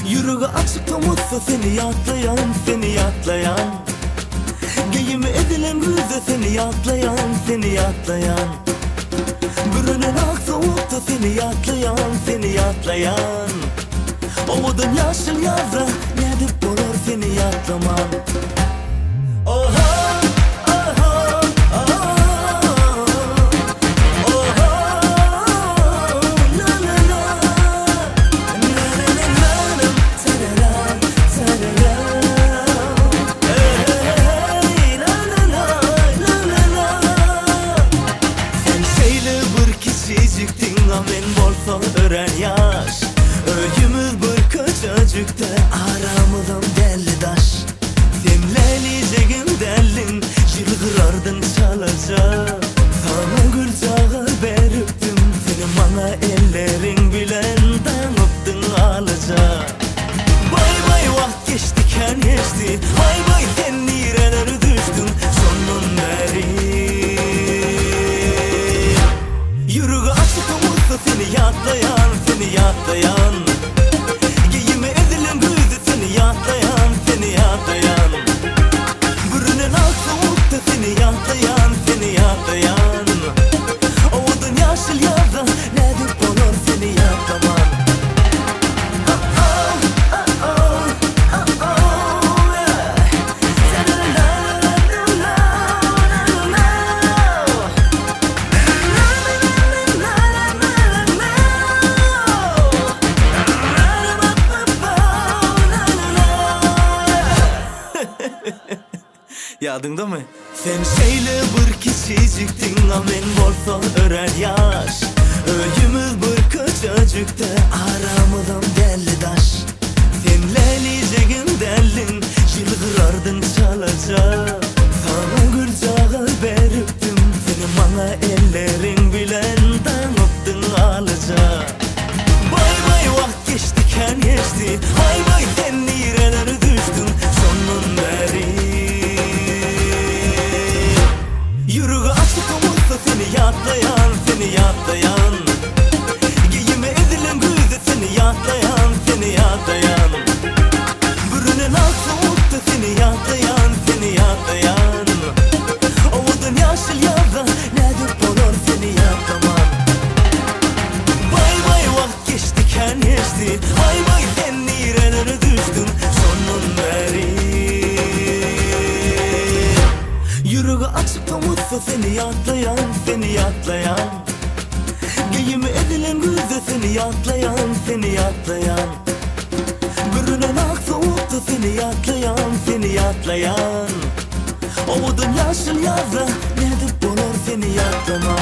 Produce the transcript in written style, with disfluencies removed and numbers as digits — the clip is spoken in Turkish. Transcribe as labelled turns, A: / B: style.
A: Yüreği açık umutsa seni yatlayan, seni yatlayan. Giyimi edilen güze seni yatlayan, seni yatlayan. Bürünün ak soğukta seni yatlayan, seni yatlayan. Umudun yaşıl yazda nedip olur seni yatlaman. Oha, oha, oha. Men bolsa ören yaş, öykümüz bir köçöcükte aramızdan deli daş. Senleleyeceğim delin, yılgırardın çalacak. Sana gül çağı beriptim, seni bana ellerin bilen dağıptın alacak. Bay bay vakt geçtiken geçti, bay bay sen nireler düştün sonun beri. Yüreği açık umutsa seni yatlayan, seni yatlayan. Giyimi edilen güzü seni yatlayan, seni yatlayan. Bürünen ak soğukta seni yatlayan, seni yatlayan. Ovudun yaşıl yazda nedip olur seni yatlaman. Yadında mı? Sen şeyle bir kişiciktin amen bolsa örer yaş. Öykümüz bir köçöcükte aramızdan deli daş. Senleleyeceğim delin, yılgırardın çalacak. Sana gül çağı beriptim, seni bana ellerin bilen dağıptın alacak. Bay bay vakt geçtiken geçti, bay bay sen nireler düştün sonun beri. Yüreği açık umutsa seni yatlayan, seni yatlayan. Giyimi edilen güze seni yatlayan, seni yatlayan. Bürünen ak soğukta seni yatlayan, seni yatlayan. Ovudun yaşıl yazda nedip olur seni yatlaman. Bay bay vakt geçtiken geçti, bay bay sen nireler düştün sonun beri. Yüreği açık umutsa seni yatlayan, seni yatlayan. Giyimi edilen güze seni yatlayan, seni yatlayan. Bürünen ak soğukta seni yatlayan, seni yatlayan. Ovudun yaşıl yazda nedip olur seni yatlaman.